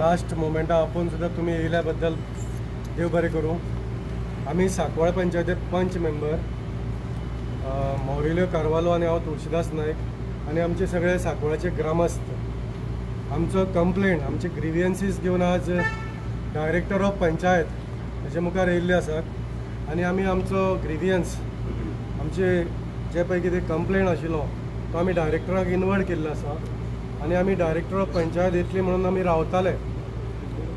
Last momenta आपण सुद्धा तुम्ही येयल्याबद्दल देव बरें करूं। आमी सांकवाळ पंचायतीत पंच मेंबर मौरिल्यो कारवालो आनी हांव तुळशीदास नायक आनी आमचे सगळे सांकवाळाचे ग्रामस्थ आमचो कंप्लेंट आमचे ग्रिवियन्सीस घेवन आज डायरेक्टर ऑफ पंचायत हेचे मुखार येयल्ले आसात आनी आमी आमचो ग्रिवियन्स आमचे जे पळय कितें कंप्लेंट आशिल्लो तो आमी डायरेक्टराक इनवर्ट केल्लो आसा आनी आमी डायरेक्टर ऑफ पंचायत येतली म्हणून आमी रावताले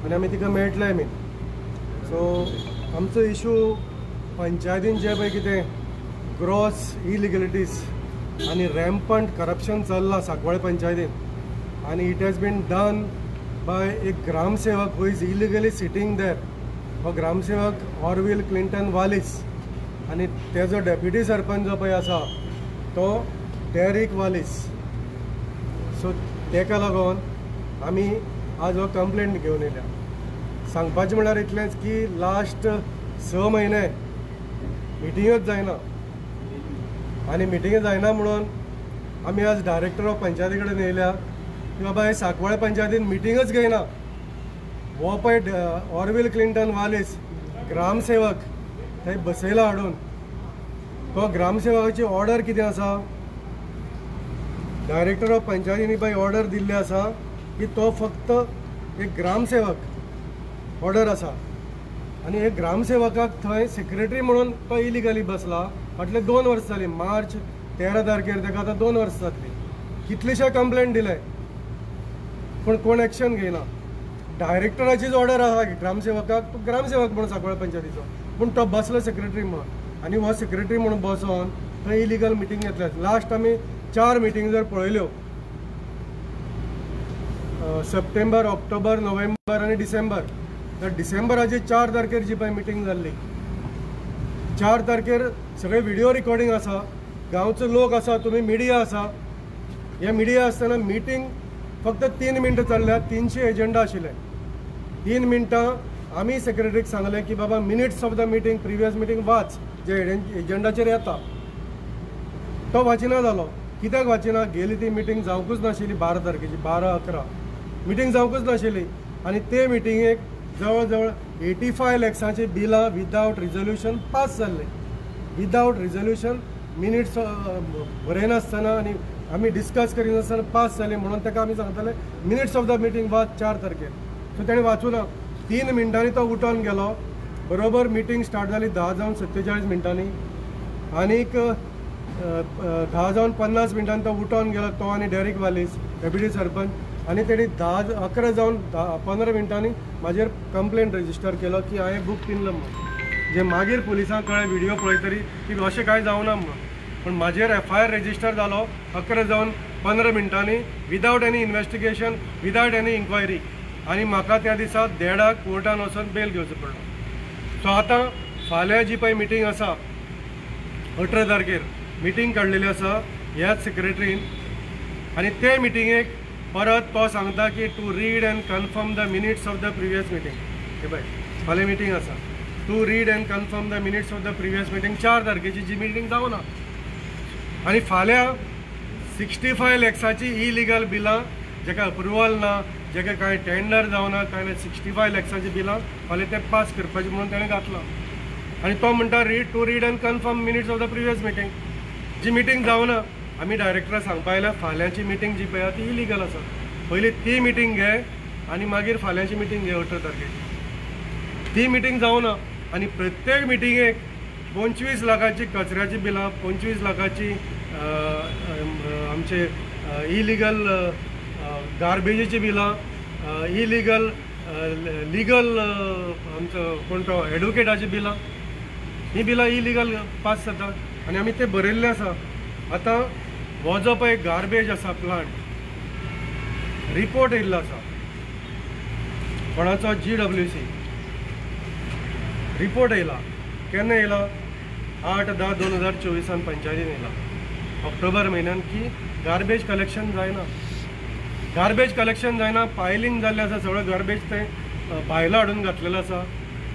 आनी आमी तिका मेळटले बीन। सो आमचो इशू पंचायतीन जे पळय कितें ग्रॉस इलिगलिटीज आनी रॅम्पंट करप्शन चल्लां सांकवाळ पंचायतीन आनी it has been done by एक ग्रामसेवक who is illegally sitting there. हो ग्रामसेवक ऑरविल क्लिंटन वालिस आनी तेजो डेप्युटी सरपंच जो पळय आसा तो डेरिक वालिस। सो तेका लागून आमी आज हो कंप्लेंट घेवन येयल्या। सांगपाचें म्हळ्यार इतलेंच की लास्ट 6 म्हयने मिटिंगच जायना आनी मिटिंग जायना म्हणून आमी आज डायरेक्टर ऑफ पंचायती कडेन येयल्या की बाबा हे सांकवाळ पंचायतीन मिटिंगच घेयना। हो पळय ऑरविल क्लिंटन वालिस ग्रामसेवक थंय बसयला हाडून तो ग्रामसेवकाची ऑर्डर कितें आसा डायरेक्टर ऑफ पंचायतीनी पळय ऑर्डर दिल्ली आसा की तो फक्त एक ग्रामसेवक ऑर्डर आसा आनी एक ग्रामसेवकाक थंय सेक्रेटरी म्हणून तो इलिगली बसला। फाटले 2 वर्सां जालीं, मार्च 13 तारखेर ताका आतां 2 वर्सां जातलीं। कितलेशे कंप्लेंट दिले पूण कोण एक्शन घेयना। डायरेक्टराचीच ऑर्डर आसा की ग्रामसेवकाक तो ग्रामसेवक म्हणून सांकवाळ पंचायतीचो पूण तो बसलो सेक्रेटरी म्हणून आनी हो सेक्रेटरी म्हणून बसोन थंय इलिगल मिटींग घेतल्या। लास्ट आमी 4 मिटींग जर पळयल्यो सप्टेंबर, ऑक्टोबर, नोव्हेंबर आनी डिसेंबर, तर डिसेंबराची 4 तारखेर जी पळय मिटींग जाल्ली 4 तारखेर सगळे व्हिडिओ रिकॉर्डिंग आसा, गांवचो लोक आसा, तुमी मिडिया आसा। हे मिडिया आसतना मिटींग फक्त 3 मिनटां चल्ल्या, 300 एजेंडा आशिल्ले। 3 मिनटां आमी सेक्रेटरीक सांगलें की बाबा minutes of the meeting previous meeting वाच जे एजेंडाचेर येता। तो वाचिना जालो। कित्याक वाचिना? गेली ती मिटींग जावंकूच नाशिल्ली 12 तारखेची, 12-11 मिटींग जावंकूच नाशिल्ली आनी ते मिटींगेक जवळ जवळ 85 लॅक्साची बिलां विदावट रिजोल्युशन पास जाल्ले। विदावट रिजोल्युशन मिनिट्स बरयनासतना आनी आमी डिस्कस करिनासतना पास जाली म्हणून ताका आमी सांगताले मिनिट्स ऑफ द मिटींग वाच 4 तारखेर। सो ताणें वाचूना। 3 मिनटांनी तो उठोन गेलो। बरोबर मिटींग स्टार्ट जाली 10:47 मिनटांनी आनीक 10:50 मिनटांनी तो उठोन गेलो, तो आनी डेरिक वालिस डेप्युटी सरपंच आनी तेणी 11:15 मिनटांनी म्हाजेर कंप्लेंट रजिस्टर केलो की हांवें बूक पिनलो म्हणून। जे मागीर पुलिसांक कळ्ळें व्हिडिओ पळयतरी की अशें कांय जावना म्हणून, पूण म्हाजेर FIR रजिस्टर जालो 11:15 मिनटांनी without any investigation, without any inquiry आनी म्हाका त्या दिसा देडाक कोर्टान वचून बेल घेवचो पडलो। सो आतां फाल्यां जी पळय मिटींग आसा 18 तारखेर मिटींग काडलेली आसा ह्याच सेक्रेटरीन आनी ते मिटींगेक परत तो सांगता की to read and confirm the minutes of the previous meeting. हे पळय फाल्यां मिटींग आसा, to read and confirm the minutes of the previous meeting 4 तारखेची जी मिटींग जावना आनी फाल्यां 65 लॅक्साची इलिगल बिलां जेका अप्रुवल ना, जेका कांय टेंडर जावना, कांय ना 65 लॅक्साची बिलां फाल्यां ते पास करपाची म्हणून ताणें घातला आनी तो म्हणटा to read and confirm minutes of the previous meeting. जी मिटींग जावना आमी डायरेक्टराक सांगपा आयल्या फाल्यांची मिटींग जी पळय ती इलिगल आसा। पयली ती मिटींग घे आनी मागीर फाल्यांची मिटींग घे 18 तारखेची। ती मिटींग जावना आनी प्रत्येक मिटींगेक 25 लाखाची कचऱ्याची बिलां, 25 लाखाची आमचे इलिगल गार्बेजीची बिलां, इलिगल लिगल आमचो कोण तो एडवोकेटाची बिलां, ही बिलां इलिगल पास जातात आनी आमी ते बरयल्ले आसा। आतां हो जो पळय गार्बेज आसा प्लांट रिपोर्ट येयल्लो आसा कोणाचो GWC रिपोर्ट येयला। केन्ना येयला? 8-10-2024 पंचायतीन येयला ऑक्टोबर म्हयन्यान की गार्बेज कलेक्शन जायना। गार्बेज कलेक्शन जायना, पायलींग जाल्लें आसा, सगळो गार्बेज थंय भायलो हाडून घातलेलो आसा।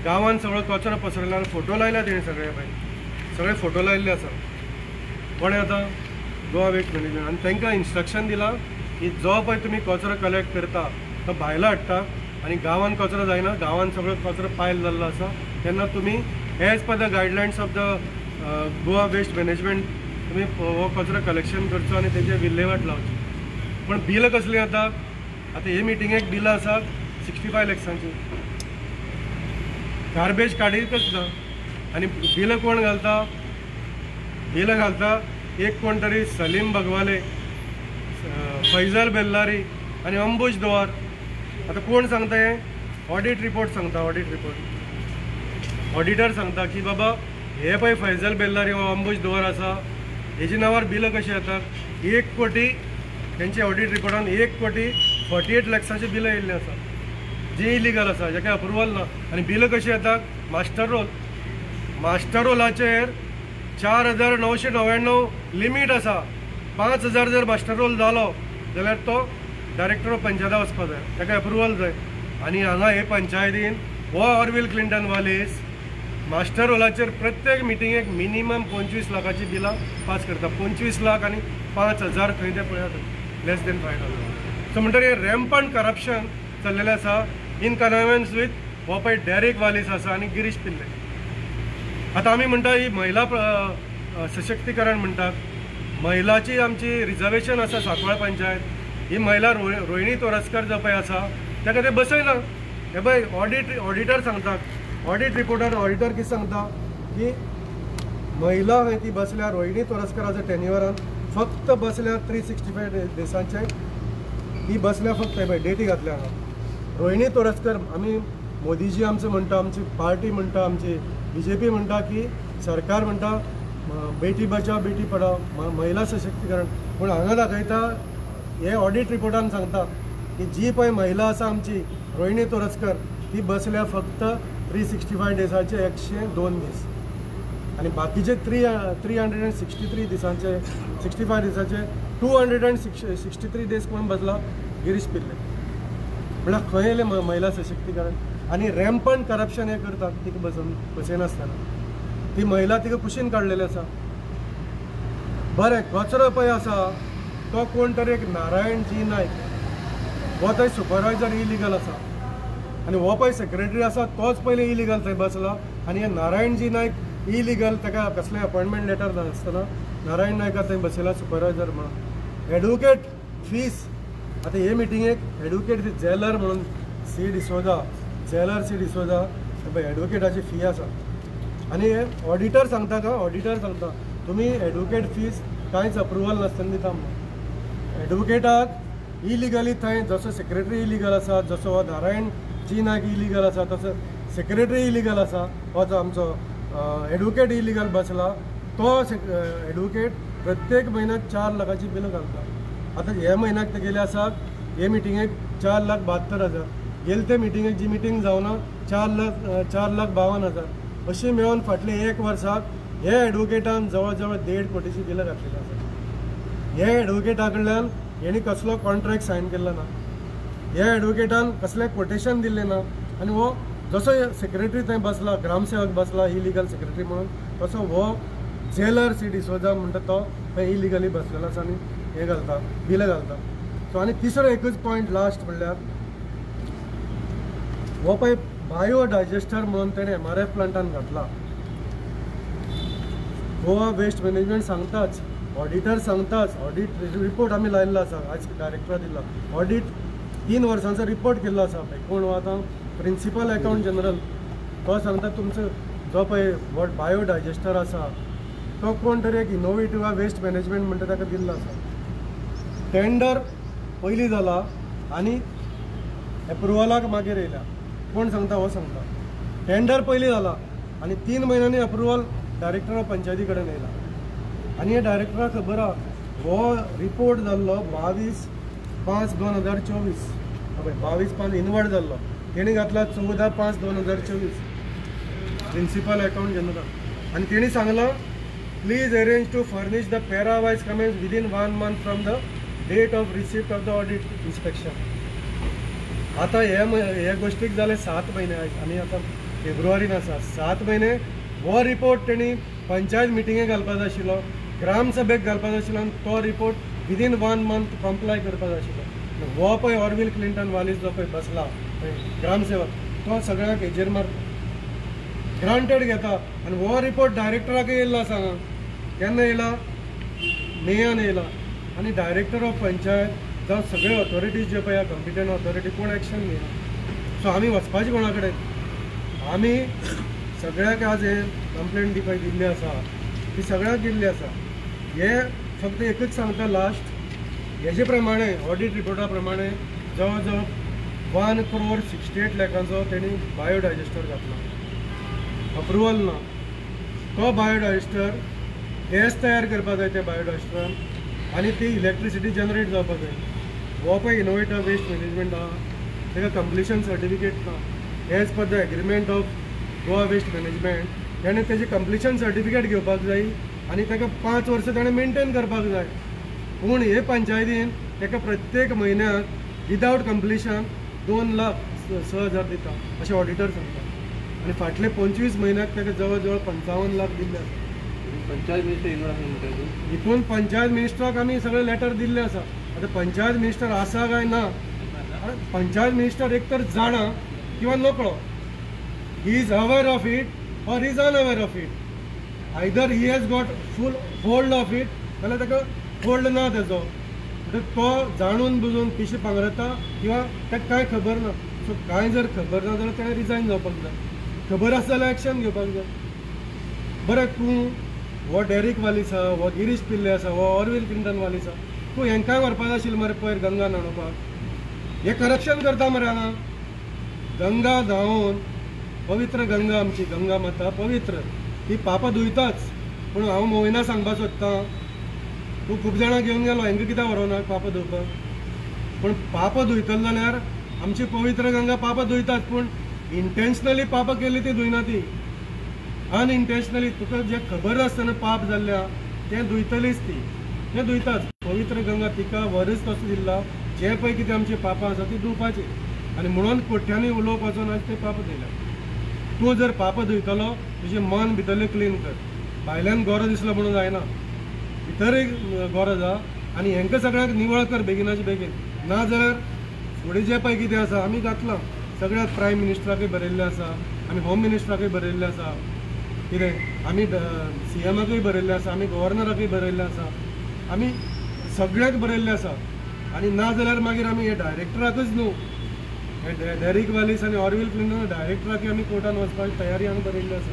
गांवांत सगळो कचरो पसरयला, फोटो लायल्या तेणी सगळे फोटो लायिल्ले आसा। कोणें आतां गोवा वेस्ट मॅनेजमेंट आनी तांकां इन्स्ट्रक्शन दिलां की जो पळय तुमी कचरो कलेक्ट करता तो भायलो हाडटा आनी गांवांत कचरो जायना, गांवांत सगळो कचरो पायल जाल्लो आसा, तेन्ना तुमी as per the guidelines of the Goa waste management तुमी हो कचरो कलेक्शन करचो आनी तेजे विल्हेवाट लावची. पण बिलां कसलीं येता? आतां हे मिटिंगेक बिलां आसा 65 लॅक्सांची. गार्बेज काडीतच ना. आनी बिलां कोण घालता? बिलां घालता एक कोण तरी सलीम भगवाले, फैजल बेल्लारी आनी अंबुश दवार. आतां कोण सांगता हें? ऑडिट रिपोर्ट सांगता. ऑडिट रिपोर्ट ऑडिटर सांगता की बाबा हे पळय फैजल बेल्लारी हो अंबुश दवार आसा, हेजे नांवार बिलां कशीं येतात? 1 कोटी तेंचे ऑडिट रिपोर्टान 1,48 लॅक्सांची बिलां येयल्लीं आसा, जी इलिगल आसा, जाका अप्रुवल ना. आनी बिलां कशीं येतात? मास्टर रोलाचेर 4,999 लिमीट आसा. 5,000 जर मास्टर रोल जालो जाल्यार तो डायरेक्टर ऑफ पंचायता वचपा जाय, ताका अप्रुवल जाय. आनी हांगा हे पंचायतीन हो ऑरविल क्लिंटन वालीस मास्टर रोलाचेर प्रत्येक मिटिंगेक मिनिमम 25 लाखाची बिलां पास करता. 25 लाख आनी 5,000 खंय ते पळयात, लेस देन 5,000. सो म्हणटरी रॅम्पंट करप्शन चल्लेलें आसा इन कनवेन्स वीथ हो पळय डेरेक वालीस आसा आनी गिरीश पिल्ले. आतां आमी म्हणटा ही महिला सशक्तीकरण म्हणटात. महिलाची आमची रिजर्वेशन आसा सांकवाळ पंचायत. ही महिला रोहिणी तोरस्कर जो पळय आसा ताका ते बसयना. हे पळय ऑडिटर सांगतात, ऑडिट रिपोर्टान ऑडिटर कितें सांगता की महिला खंय ती बसल्या रोहिणी तोरस्कराच्या टेन्युअरान फक्त बसल्या 365 दिसांचे. ती बसल्या फक्त हे पळय डेटी घातल्या हांगा. रोहिणी तोरस्कर आमी मोदीजी आमचो म्हणटा, आमची पार्टी म्हणटा, आमची BJP म्हणटा की सरकार म्हणटा बेटी बचाव बेटी पढाव महिला सशक्तीकरण. पूण हांगा दाखयता हे ऑडिट रिपोर्टान सांगता की जी पळय महिला आसा आमची रोहिणी तोरस्कर ती बसल्या फक्त 365 डेजाचे 102 दीस आनी बाकीचे 363 दिसांचे 65 दिसाचे 263 डेज कोण बसला? गिरीश पिल्ले. म्हळ्यार खंय येयलें महिला सशक्तीकरण? आनी रॅम्पंट करप्शन हें करतात तिका बसयनासतना. ती महिला तिका कुशीन काडलेली आसा. बरें, कचरो पळय आसा तो कोण तरी एक नारायण जी नायक हो थंय सुपरवायझर इलिगल आसा. आनी हो पळय सेक्रेटरी आसा तोच पयलीं इलिगल थंय बसला. आनी हे नारायण जी नायक इलिगल, ताका कसलें अपॉयंटमेंट लेटर नासतना नारायण नायका थंय बसयला सुपरवायझर म्हणून. एडवोकेट फीस आतां हे मिटिंगेक एडवोकेट जेलर म्हणून सी डिसोजा पळय एडवोकेटाची फी आसा. आनी हे ऑडिटर सांगता का? ऑडिटर सांगता तुमी एडवोकेट फीज कांयच अप्रुवल नासतना दिता म्हणून. एडवोकेटाक इलिगली थंय जसो सेक्रेटरी इलिगल आसा, जसो हो नारायण जी नायक इलिगल आसा, तसो सेक्रेटरी इलिगल आसा. हो जो आमचो एडवोकेट इलिगल बसला तो एडवोकेट प्रत्येक म्हयन्याक 4 लाखाची बिलां घालता. आतां हे म्हयन्याक ते गेले आसात हे मिटिंगेक 4,72,000. गेले ते मिटिंगेक जी मिटींग जावना 4,52,000 अशी मेळून फाटले 1 वर्साक हे एडवोकेटान जवळ जवळ 1.5 कोटीची बिलां घातलेली आसा. हे एडवोकेटा कडल्यान हेणी कसलो कॉन्ट्रॅक्ट सायन केल्लो ना. हे एडवोकेटान कसलें कोटेशन दिल्लें ना. आनी हो जसो सेक्रेटरी थंय बसला, ग्रामसेवक बसला इलिगल सेक्रेटरी म्हणून, तसो हो जेलर सी डिसोजा म्हणटा तो थंय इलिगली बसलेलो आसा आनी हे घालता, बिलां घालता. सो आनी तिसरो एकूच पॉयंट लास्ट म्हणल्यार हो पळय बायो डायजेस्टर म्हणून तेणें MRF प्लांटान घातला. गोवा वेस्ट मॅनेजमेंट सांगताच, ऑडिटर सांगताच, ऑडिट रिपोर्ट आमी लायिल्लो आसा, आज डायरेक्टरा दिला. ऑडिट 3 वर्सांचो रिपोर्ट केल्लो आसा पळय. कोण आतां प्रिंसिपल अकाउंट जनरल तो सांगता तुमचो जो पळय बायो डायजेस्टर आसा तो कोण तरी एक इनोवेटिव्ह वेस्ट मॅनेजमेंट म्हणटा ताका दिल्लो आसा. टेंडर पयलीं जाला आनी एप्रुवलाक मागीर येयल्या. कोण सांगता? हो सांगता. टेंडर पयलीं जाला आनी 3 म्हयन्यांनी अप्रुवल डायरेक्टर ऑफ पंचायती कडेन येयला. आनी हे डायरेक्टराक खबर आहा हो रिपोर्ट जाल्लो 22/5/2024. पळय 22/5 इनवर्ड जाल्लो. तेणी घातला 14/5/2024 प्रिंसिपल अकाउंट जनरल. आनी तेणी सांगलां please arrange to furnish the para wise comments within 1 month from the date of receipt of the audit inspection. आतां हे गोश्टीक जाले 7 म्हयने आनी आतां फेब्रुवारीन आसा. 7 म्हयने हो रिपोर्ट तेणी पंचायत मिटिंगेक घालपाक जाय आशिल्लो, ग्रामसभेक घालपाक जाय आशिल्लो आनी तो रिपोर्ट विदीन 1 मंथ कंप्लाय करपाक जाय आशिल्लो. हो पळय ऑरविल क्लिंटन वालीस जो पळय बसला ग्रामसेवक तो सगळ्यांक हेजेर मारता, ग्रांटेड घेता आनी हो रिपोर्ट डायरेक्टराक येयल्लो आसा हांगा. केन्ना येयला? मेयान येयला. आनी डायरेक्टर ऑफ पंचायत जावं सगळे ऑथॉरिटीज जे पळय कॉम्पिटंट ऑथॉरिटी कोण एक्शन घेयना. सो आमी वचपाचें कोणा कडेन? आमी सगळ्याक आज हे कंप्लेंट दिल्ली आसा ती सगळ्याक दिल्ली आसा. हे फक्त एकच सांगता लास्ट, हेजे प्रमाणे ऑडिट रिपोर्टा प्रमाणे जवळ जवळ 1,68 लाखांचो तेणी बायोडायजेस्टर घातला. अप्रुवल ना. तो बायोडायजेस्टर गॅस तयार करपाक जाय त्या बायोडायजेस्टरान आनी ती इलेक्ट्रिसिटी जनरेट जावपाक जाय. हो पळय इनोवेटर वेस्ट मॅनेजमेंट आहा ताका कंप्लिशन सर्टिफिकेट ना. As per the agreement of Goa waste management ताणें तेजें कंप्लिशन सर्टिफिकेट घेवपाक जाय आनी ताका 5 वर्सां ताणें मेंटेन करपाक जाय. पूण हे पंचायतीन ताका प्रत्येक म्हयन्याक विदावट कंप्लिशन 2,06,000 दिता अशें ऑडिटर सांगता. आनी फाटले 25 म्हयन्याक ताका जवळ जवळ 55 लाख दिल्ले आसा. पंचायत मिनिस्टर इन्वॉल्व हितून पंचायत मिनिस्टराक आमी सगळे लेटर दिल्ले आसा. आतां पंचायत मिनिस्टर आसा काय ना, पंचायत मिनिस्टर एक तर जाणा किंवा नकळो. He is aware of it or is unaware of it. Either he has got full hold of it जाल्यार ताका होल्ड ना तेजो. तो जाणून बुजून पिशे पांगरता किंवा ताका कांय खबर ना. सो कांय जर खबर ना जाल्यार ताणें रिजायन जावपाक जाय. खबर आसा जाल्यार एक्शन घेवपाक जाय. बरें तूं हो डेरिक वालीस आहा, हो गिरीश पिल्ले आसा, हो ऑरविल क्लिंटन वालीस आहा, तूं हेंकांय व्हरपाक आशिल्लें मरे पयर गंगा न्हाणोवपाक. हे करप्शन करता मरे हांगा. गंगा न्हांवून पवित्र गंगा आमची गंगा माता पवित्र ती पापां धुयताच. पूण हांव मोविना सांगपाक सोदतां, तूं खूब जाणां घेवन गेलो हेंकां कित्याक व्हरोना पापां धुवपाक. पूण पापां धुयतलो जाल्यार आमची पवित्र गंगा पापां धुयतात, पूण इंटेन्शनली पापां केली ती धुयना ती. अनइंटेन्शनली तुका जे खबर नासतना पाप जाल्ल्या तें धुयतलीच ती. तें धुयताच. पवित्र गंगा तिका वरच तसो दिला जे पळय कितें आमची पापां आसा ती धुवपाची. आनी म्हणून कोट्यांनी उलोवप वचून आज ते पापां धुयल्या. तूं जर पापां धुयतलो तुजें मन भितरलें क्लीन कर. भायल्यान गरो दिसलो म्हणून जायना, भितरय गरो जा आनी हेंकां सगळ्यांक निवळ कर बेगिनाचे बेगीन. ना जाल्यार फुडें जे पळय कितें आसा आमी घातलां. सगळ्याक प्रायम मिनिस्टराकय बरयल्लें आसा, आमी होम मिनिस्टराकय बरयल्लें आसा, कितें आमी CMाकय बरयल्लें आसा, आमी गव्हर्नराकय बरयल्लें आसा, आमी सगळ्याक बरयल्लें आसा. आनी ना जाल्यार मागीर आमी हे डायरेक्टराकच न्हू, हे डेरिक वालीस आनी ऑरविल क्लिंटन डायरेक्टराकय आमी कोर्टान वचपाची तयारी हांगा बरयल्ली आसा.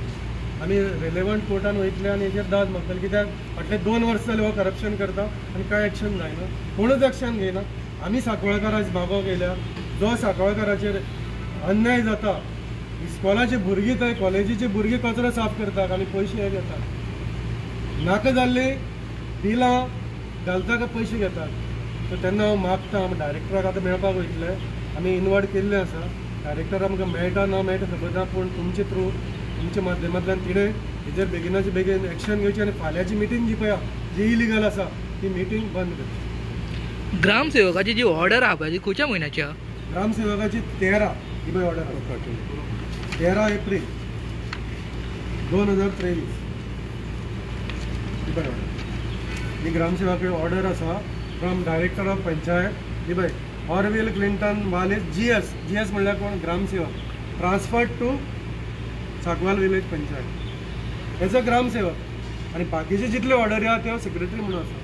आमी रेलेवंट कोर्टान वयतले आनी हेचेर दाद मागतले. कित्याक फाटले 2 वर्सां जाले हो करप्शन करता आनी कांय एक्शन जायना, कोणूच एक्शन घेयना. आमी सांकवाळकाराक मागो केल्या, जो सांकवाळकाराचेर अन्याय जाता. इस्कॉलाचे भुरगीं थंय कॉलेजीचे भुरगीं कचरो साफ करतात आनी पयशे हे घेतात. नाका जाल्ली बिलां घालता काय पयशे घेतात. सो तेन्ना हांव मागता डायरेक्टराक आतां मेळपाक वयतले. आमी इनवायट केल्लें आसा. डायरेक्टर आमकां मेळटा ना मेळटा खबर ना, पूण तुमचे थ्रू तुमच्या माध्यमांतल्यान तिणें हेजेर बेगिनाचे बेगीन एक्शन घेवची आनी फाल्यांची मिटींग जी पळय जी इलिगल आसा ती मिटींग बंद करची. ग्रामसेवकाची जी ऑर्डर आहा पळय ती खंयच्या म्हयन्याची आहा? ग्रामसेवकाची 13 ही पळय ऑर्डर आहा, 13 एप्रील 2023 ही पळय ऑर्डर. ही ग्रामसेवकाची ऑर्डर आसा फ्रॉम डायरेक्टर ऑफ पंचायत. ही पळय ऑरविल क्लिंटन वालीस GS म्हणल्यार कोण? ग्रामसेवक. Transferred to Sancoale village panchayat as a ग्रामसेवक. आनी बाकीचे जितले ऑर्डरी आहा त्यो सेक्रेटरी म्हणून आसा.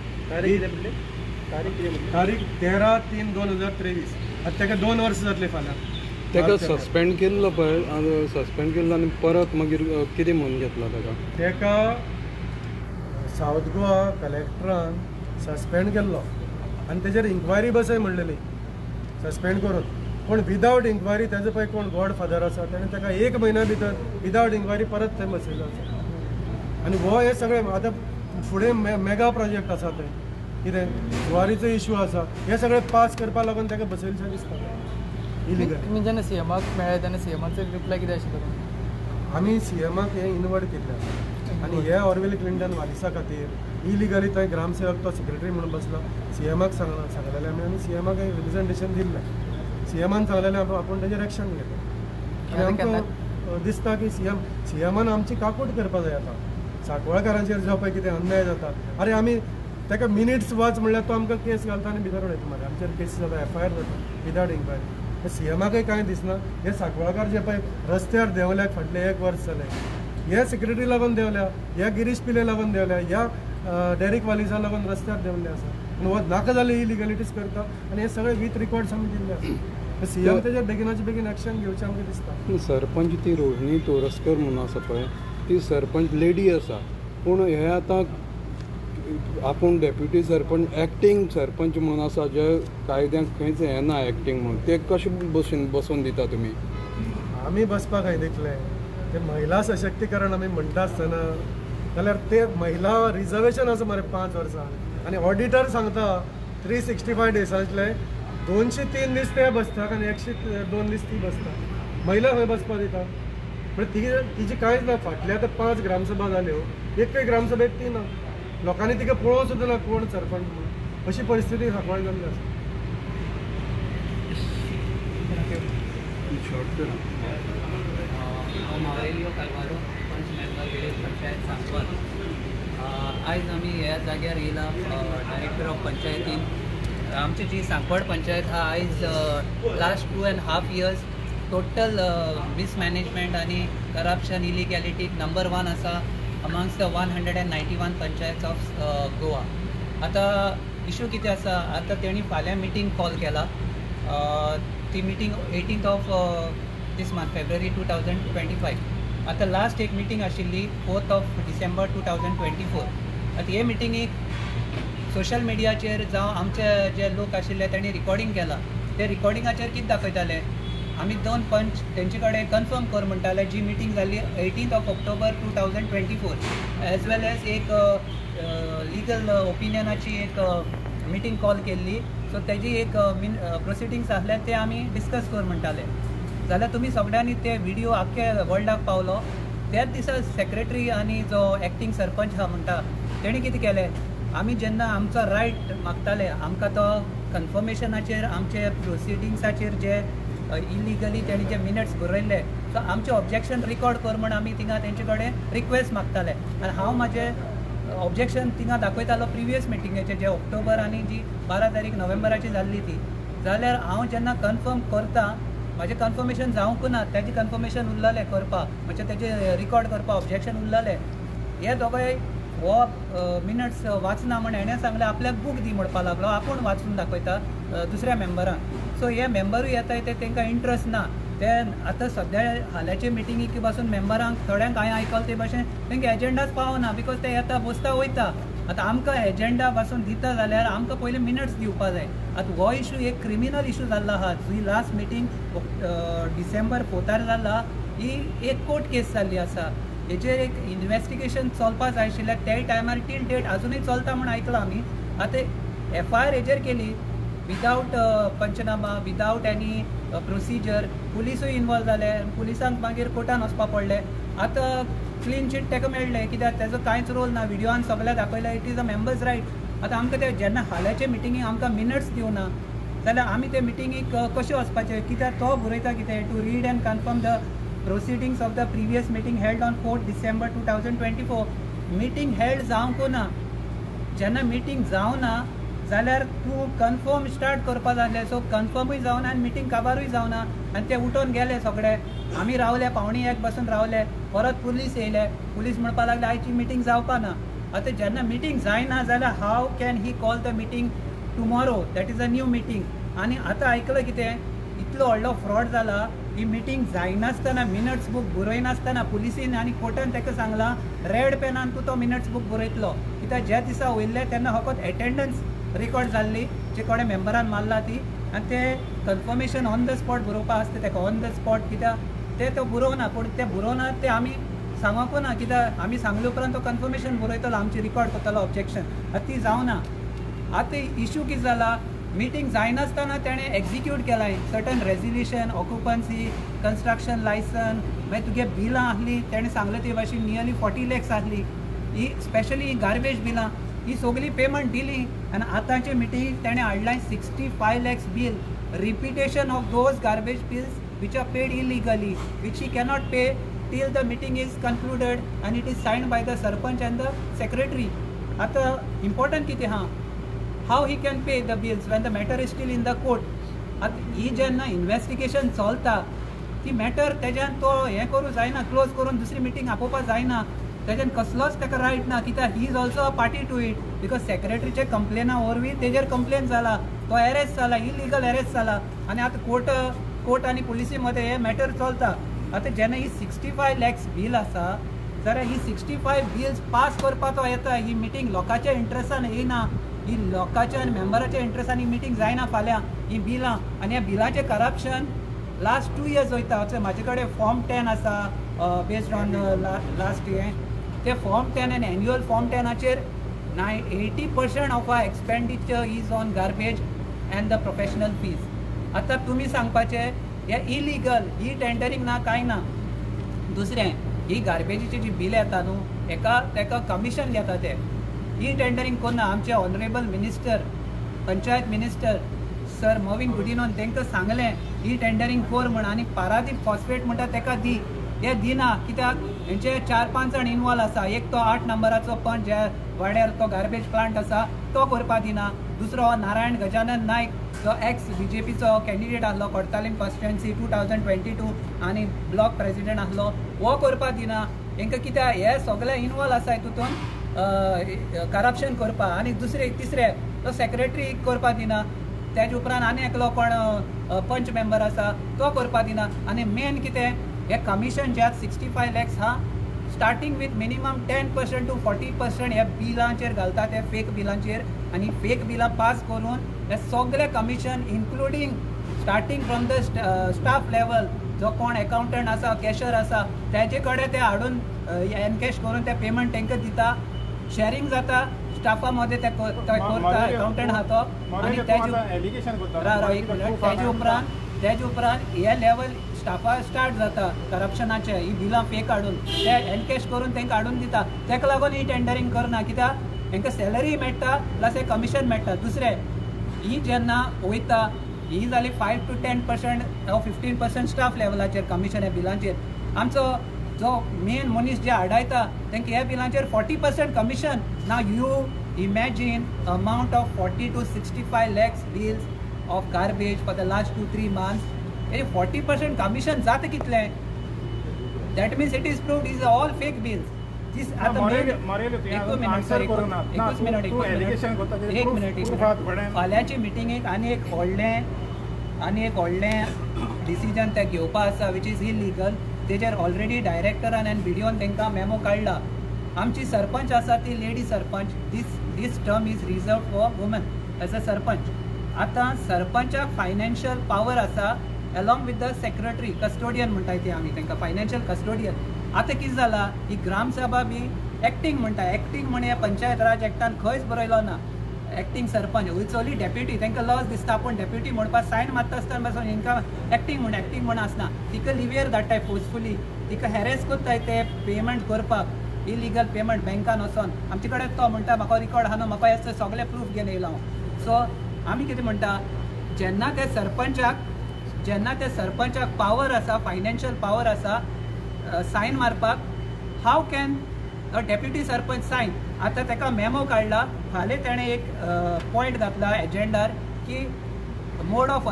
तारीख 13/3/2023. आतां ताका 2 वर्सां जातली फाल्यां. ताका सस्पेंड केल्लो पळय, सस्पेंड केल्लो आनी परत मागीर कितें म्हणून घेतला ताका सावथ गोवा कलेक्टरान सस्पेंड केल्लो आनी तेजेर इन्क्वायरी बसय म्हणलेली सस्पेंड करून. पूण विदावट इन्क्वायरी तेजो पळय कोण गॉड फादर आसा ताणें ताका 1 म्हयन्या भितर विदावट इन्क्वायरी परत थंय बसयलो आसा. आनी हो हे सगळें आतां फुडें मेगा प्रोजेक्ट आसा थंय, कितें जुवारीचो इशू आसा, हे सगळें पास करपा लागून ताका बसयलशें दिसता इलिगल. तुमी जेन्ना CMाक मेळ्ळे तेन्ना CMाचो रिप्लाय कितें आशिल्लो? आमी CMाक हे इनवायट केल्लें आसा आनी हे ऑरविल क्लिंटन वालिसा खातीर इलिगली थंय ग्रामसेवक तो सेक्रेटरी म्हणून बसलो. CMाक सांगलेलें आमी CMाक रिप्रेझेंटेशन दिल्लें. CMान सांगलेलें आपूण तेजेर एक्शन घेतलें. आनी आमकां दिसता की CMान आमची काकूट करपा जाय. आतां सांकवाळकारांचेर जो पळय कितें अन्याय जाता, अरे आमी ताका मिनिट्स वाच म्हणल्यार तो आमकां केस घालता आनी भितर उडयता. मागीर आमचेर केसीस जाता, FIR जाता विदावट इन्क्वायरी. CMाकय कांय दिसना. हे सांकवाळकार जे पळय रस्त्यार देंवल्याक फाटले 1 वर्स जालें, हे सेक्रेटरी लागून देंवल्या, ह्या गिरीश पिले लागून देंवल्या, ह्या डेरिक वालिसा लागून रस्त्यार देंवल्ले आसा. आनी हो नाका जाल्ले इलिगलिटीज करता आनी हे सगळे विथ रिकॉर्ड्स आमी दिल्ले आसा. CM तेजेर बेगिनाचे बेगीन एक्शन घेवचें आमकां दिसता. सरपंच ती रोहिणी तोरस्कर म्हणून आसा पळय, ती सरपंच लेडी आसा, पूण हे आतां आपूण डेप्युटी सरपंच एक्टींग सरपंच म्हणून आसा, जे कायद्यांक खंयच हें ना एक्टींग म्हणून, ते कशें बसोवन दिता तुमी? आमी बसपाक आयिल्ले ते महिला सशक्तीकरण आमी म्हणटा आसतना जाल्यार ते महिला रिजर्वेशन आसा मरे 5 वर्सां आनी ऑडिटर सांगता 365 डेसांतले 203 दीस ते बसतात आनी 102 दीस ती बसता. महिला खंय बसपा दिता? पण तिची कांयच ना. फाटल्या आतां 5 ग्रामसभा जाल्यो, एकय ग्रामसभेक ती ना. लोकांनी तिका पळोवंक सुद्दां ना कोण सरपंच म्हणून. अशी परिस्थिती सांकवाळ जाल्ली आसा. हांव मावेलियो कार्वालो, पंच मेंबर विलेज पंचायत सांकवाल. आयज आमी ह्या जाग्यार येयला डायरेक्टर ऑफ पंचायतीन. आमची जी सांकवाळ पंचायत हा आयज लास्ट 2.5 years टोटल मिसमॅनेजमेंट आनी करप्शन इलिगॅलिटी नंबर 1 आसा amongst the 191 panchayat of Goa. आतां इशू कितें आसा, आतां तेणी फाल्यां मिटींग कॉल केला. ती meeting 18th of this month, February 2025. आतां लास्ट एक मिटींग आशिल्ली 4th of December 2024. आतां हे मिटींगेक सोशल मिडियाचेर जावं आमचे जे लोक आशिल्ले तांणी रिकॉर्डिंग केला. ते रिकॉर्डिंगाचेर कितें दाखयताले, आमी 2 पंच तेंचे कडेन कन्फर्म कर म्हणटाले जी मिटींग जाल्ली 18th of October 2024, as well as एक लिगल ओपिनियनाची एक मिटींग कॉल केल्ली. सो तेजी एक प्रोसिडींग्स आसले ते आमी डिस्कस कर म्हणटाले. जाल्यार तुमी सगळ्यांनी ते व्हिडिओ आख्खे वर्ल्डाक पावलो. त्याच दिसा सेक्रेटरी आनी जो एक्टींग सरपंच हा म्हणटा तेणी कितें केलें, आमी जेन्ना आमचो रायट मागताले आमकां तो कन्फर्मेशनाचेर आमचे प्रोसिडिंग्साचेर जे इलिगली तेणी जे मिनट्स बरयल्ले, सो आमचें ऑब्जेक्शन रिकॉर्ड कर म्हण आमी थिंगा तेंचे कडेन रिक्वेस्ट मागताले. आनी हांव म्हाजें ऑब्जेक्शन थिंगा दाखयतालो प्रिवियस मिटिंगेचे जे ऑक्टोबर आनी जी 12 तारीख नोव्हेंबराची जाल्ली ती. जाल्यार हांव जेन्ना कन्फर्म करता, म्हाजें कन्फर्मेशन जावंक ना, तेजें कन्फर्मेशन उरलेलें करपा, म्हणजे तेजें रिकॉर्ड करपा ऑब्जेक्शन उरलेलें. हे दोगांय हो मिनट्स वाचना म्हण हेणें सांगलें आपल्याक बूक दी म्हणपा लागलो. आपूण वाचून दाखयता दुसऱ्या मेंबरांक. सो हे मेंबरूय येताय ते तांकां इंट्रस्ट ना. ते आतां सद्या हाल्याचे मिटिंगेक पासून मेंबरांक थोड्यांक हांवें आयकलां ते भाशेन तांकां एजेंडाच पावना, बिकॉज ते येता बसता वयता. आतां आमकां एजेंडा पासून दिता जाल्यार आमकां पयलीं मिनट्स दिवपा जाय. आतां हो इशू एक क्रिमिनल इशू जाल्लो आहा. जी लास्ट मिटींग डिसेंबर 4 जाल्ला, ही एक कोर्ट केस जाल्ली आसा. हेजेर एक इन्वेस्टिगेशन चलपा जाय आशिल्लें. ते टायमार टील डेट अजुनूय चलता म्हण आयकलां आमी. आतां FIR हेजेर केली विदावट पंचनामा, विदावट एनी प्रोसिजर. पुलिसूय इनवॉल्व जाले, पुलिसांक मागीर कोर्टान वचपा पडलें. आतां क्लीन चीट ताका मेळ्ळें, कित्याक तेजो कांयच रोल ना. व्हिडियोआन सगळ्या दाखयलें, it is a members right. आतां आमकां ते जेन्ना हाल्याचे मिटिंगेक आमकां मिनट्स दिवना जाल्यार आमी ते मिटिंगेक कशें वचपाचें? कित्याक तो बरयता कितें, to read and confirm the proceedings of the previous meeting held on 4th December 2024. Meeting held जावंक ना. जेन्ना मीटिंग जावना जाल्यार तूं कन्फर्म स्टार्ट करपा जालें. सो कन्फर्मूय जावना आनी मिटींग काबारूय जावना. आनी ते उठोन गेले सगळे. आमी रावले, 1:15 बसून रावले. परत पुलीस येयले. पुलीस म्हणपा लागले आयची मिटींग जावपा ना. आतां जेन्ना मिटींग जायना जाल्यार how can he call the meeting tomorrow? That is a new meeting. आनी आतां आयकलां कितें, इतलो व्हडलो फ्रॉड जाला. ही मिटींग जायनासतना, मिनट्स बूक बरयनासतना पुलिसीन आनी कोर्टान ताका सांगलां रेड पेनान तूं तो मिनट्स बूक बरयतलो. कित्याक ज्या दिसा वयल्ले तेन्ना फकत एटेंडन्स रिकॉर्ड जाल्ली, जे कोणे मेंबरान मारला ती. आनी ते कन्फर्मेशन ऑन द स्पॉट बरोवपा आसता ताका, ऑन द स्पॉट. कित्याक ते तो बरोवना. पूण ते बरोवना ते आमी सांगोकू ना, कित्याक आमी सांगले उपरांत तो कन्फर्मेशन बरयतलो, आमची रिकॉर्ड करतलो ऑब्जेक्शन. आतां ती जावना. आतां इशू कितें जाला, मीटिंग जायनासतना तेणें एक्झिक्यूट केलाय certain resolution, occupancy, construction licence, मागीर तुगे बिलां आसली. तेणें सांगलें ते भाशेन नियरली 40 lakhs आसली. ही स्पेशली गार्बेज बिलां, ही सगळी पेमेंट दिली. आनी आतांचे मिटींग तेणें हाडलाय 65 lakhs bill, repetition of those garbage bills which are paid illegally, which he cannot pay till the meeting is concluded and it is signed by the sarpanch and the secretary. Ata important kite ha, how he can pay the bills when the matter is still in the court. आतां ही जेन्ना investigation चलता ती matter तेज्यान तो हें करूं जायना, close करून दुसरी मिटींग आपोवपाक जायना. तेज्यान कसलोच ताका रायट ना, कित्याक he is also a party to it. Because सेक्रेटरीचे कंप्लेना वरवीं तेजेर कंप्लेन जाला, तो अरेस्ट जाला, इलिगल अरेस्ट जाला. आनी आतां कोर्ट आनी पुलिसी मदें हे मॅटर चलता. आतां जेन्ना ही 65 lakhs बील आसा जाल्यार ही 65 बिल्स पास करपाक तो येता. ही मिटींग लोकांच्या इंट्रस्टान येयना, ही लोकांच्या आनी मेंबराच्या इंट्रस्टान ही मिटींग जायना फाल्यां ही बिलां. आनी ह्या बिलांचें करप्शन लास्ट 2 years वयता. म्हाजे कडेन फॉर्म 10 आसा बेस्ड ऑन लास्ट हें. ते फॉर्म 10 आनी annual form 10 80% of our expenditure is on garbage and the professional fees. आतां तुमी सांगपाचें हे इलिगल, ही टेंडरींग ना कांय ना. दुसरें ही गार्बेजीची जी बिल येता न्हू तेका कमिशन घेता ते. ही टेंडरींग कोन्ना. आमचे honourable minister, panchayat minister sir Mauvin Godinho तांकां सांगलें ही टेंडरींग कोर म्हण. आनी पारादीप फॉस्फेट म्हणटा तेका दी, हे दिना. कित्याक हेंचे 4-5 जाण इनवॉल्व आसा. एक तो 8 नंबराचो पंच ज्या वाड्यार तो गार्बेज प्लांट आसा तो करपाक दिना. दुसरो नारायण गजानन नायक जो एक्स BJPचो कॅन्डिडेट आसलो कोर्तालीम कॉन्स्टिट्युएन्सी 2022 आनी ब्लॉक प्रेसिडेंट आसलो, हो करपाक दिना. हांकां कित्याक हे सगळे इनवॉल्व आसा हितून करप्शन करपाक. आनी तिसरे तो सेक्रेटरी करपाक दिना. तेजे उपरांत आनी एकलो कोण पंच मेंबर आसा तो करपाक दिना. आनी मेन कितें हे कमिशन जे 65 lakhs हा स्टार्टींग विथ मिनिमम 10% to 40% ह्या बिलांचेर घालता ते फेक बिलांचेर. आनी फेक बिलां पास करून हे सगळे commission including starting from the staff level जो कोण अकाउंटंट आसा, कॅशर आसा तेजे कडेन ते हाडून एनकॅश करून ते पेमेंट तांकां दिता. शेअरिंग जाता स्टाफा मध्ये ते करता अकाउंटंट आहा तो. आनी तेजे उपरांत हे लेवल स्टाफा स्टार्ट जाता करप्शनाचे. ही बिलां फेक हाडून ते एनकॅश करून तांकां हाडून दिता. ताका लागून ही टेंडरींग करना, कित्याक तांकां सॅलरी मेळटा प्लस हे कमिशन मेळटा. दुसरें ही जेन्ना वयता ही जाली 5 to 10% वा 15% स्टाफ लेवलाचेर कमिशन ह्या बिलांचेर. आमचो जो मेन मनीस जे हाडायता तांकां ह्या बिलांचेर 40% commission. Now you imagine amount of 40 to 65 lakhs bills of garbage for the last 2-3 months. 40% commission जाता कितले? That means it is proved these are all fake bills. This आता एक मिनिट फाल्यांची मिटिंगेक आनी एक व्हडलें डिसिजन ते घेवपा आसा विच इज इलिगल. तेजेर ऑलरेडी डायरेक्टरान आनी BDOन तांकां मेमो काडला. आमची सरपंच आसा ती lady sarpanch. This term is reserved for woman as a sarpanch. आतां सरपंचाक फायनान्शियल पावर आसा along with the secretary, custodian म्हणटाय ती आमी तांकां फायनान्शियल कस्टोडियन. आतां कितें जाला ही ग्रामसभा बी एक्टींग म्हणटा. एक्टींग म्हण हे पंचायत राज एक्टान खंयच बरयलो ना. Acting sarpanch it's only deputy. तांकां लॉज दिसता पूण डेप्युटी म्हणपाक सायन मारता आसतना पासून हांकां एक्टींग म्हण आसना. तिका लिव्हियर धाडटाय फोर्सफुली. तिका हॅरेस करताय ते पेमेंट करपाक, इलिगल पेमेंट बँकान वचोन. आमचे कडेन तो म्हणटा म्हाका रिकॉर्ड आहा न्हू, म्हाका हे सगळे प्रूफ घेवन येयला हांव. सो आमी कितें म्हणटा जेन्ना ते सरपंचाक पावर आसा, फायनान्शियल पावर आसा सायन मारपाक, how can a deputy sarpanch sign? आतां ताका मेमो काडला. फाल्यां ताणें एक पॉयंट घातला एजेंडार की मोड ऑफ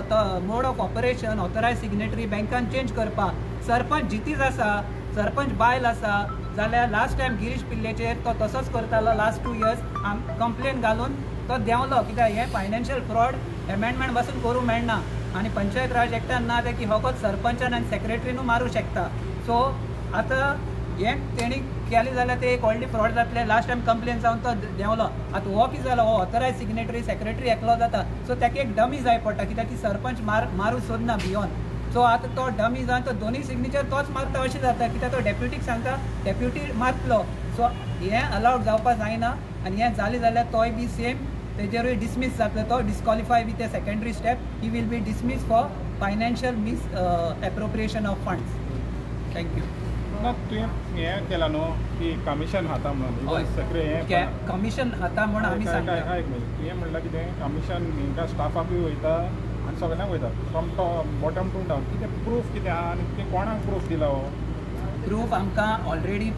ऑपरेशन ऑथरायज सिग्नेटरी बँकान चेंज करपाक. सरपंच जितीच आसा, सरपंच बायल आसा जाल्यार लास्ट टायम गिरीश पिल्लेचेर तो तसोच करतालो. लास्ट 2 years कंप्लेन घालून तो देंवलो. कित्याक हे फायनान्शियल फ्रॉड एमेंडमेंट पासून करूं मेळना. आनी पंचायत राज एक्टान ना ते की होकोच सरपंचान आनी सेक्रेटरीनू मारूं शकता. सो आतां हें तेणी केलें जाल्यार ते एक व्हडली फ्रॉड जातले. लास्ट टायम कंप्लेन जावन तो देंवलो. आतां हो कितें जालो, हो ऑथरायज सिग्नेटरी सेक्रेटरी एकलो जाता. सो ताका एक डमी जाय पडटा कित्याक ती सरपंच मारूं सोदना बियोन. सो आतां तो डमी जावन तो दोनी सिग्नेचर तोच मारता अशें जाता. कित्याक तो डेप्युटीक सांगता डेप्युटी मारतलो. सो हें अलावड जावपाक जायना. आनी हें जालें जाल्यार तोय बी सेम तेजेरूय डिसमीस जातलो. तो disqualify with a secondary step. He will be dismiss for financial misappropriation of funds. Thank you. तुवें हें केलां न्हू की कमिशन खाता म्हणून कमिशन खाता म्हूण आमी सांगता. तुवें म्हणलां कितें कमिशन हांकां स्टाफाकूय वयता आनी सगळ्यांक वयता फ्रॉम बॉटम टू डावन. कितें प्रूफ कितें आहा आनी ते कोणाक प्रूफ दिला? प्रूफ आमकां already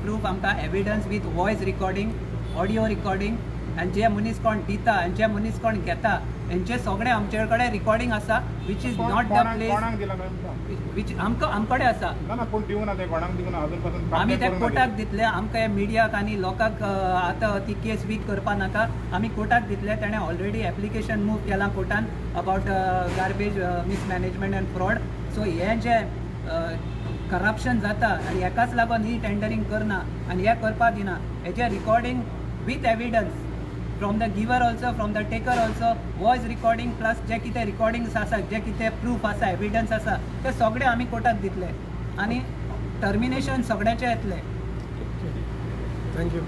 evidence with voice recording, audio recording आनी जे मनीस कोण दिता आनी जे मनीस कोण घेता हेंचे सगळे आमचे कडेन रिकॉर्डिंग आसा which is not the place कोणाक दिला काय तुमकां? वीच आमचे कडेन आसा. ना ना पूण दिवना ते कोणाक दिवना अजून पासून आमी प्राप्त ते करूंक कोर्टाक ना दितले. आमकां मिडियाक आनी लोकांक आतां ती केस वीक करपा नाका. आमी कोर्टाक दितले. ताणें ऑलरेडी एप्लिकेशन मूव केलां कोर्टान about garbage mismanagement and fraud. So हें जे करप्शन जाता आनी हेकाच लागून ही टेंडरींग करना आनी हे करपा दिना हेजे recording with evidence from the giver also from the taker also voice recording plus जे कितें रिकॉर्डिंग्स आसा जे कितें प्रूफ आसा एविडन्स आसा ते सगळे आमी कोर्टाक दितले आनी टर्मिनेशन सगळ्याचें येतलें. थँक्यू.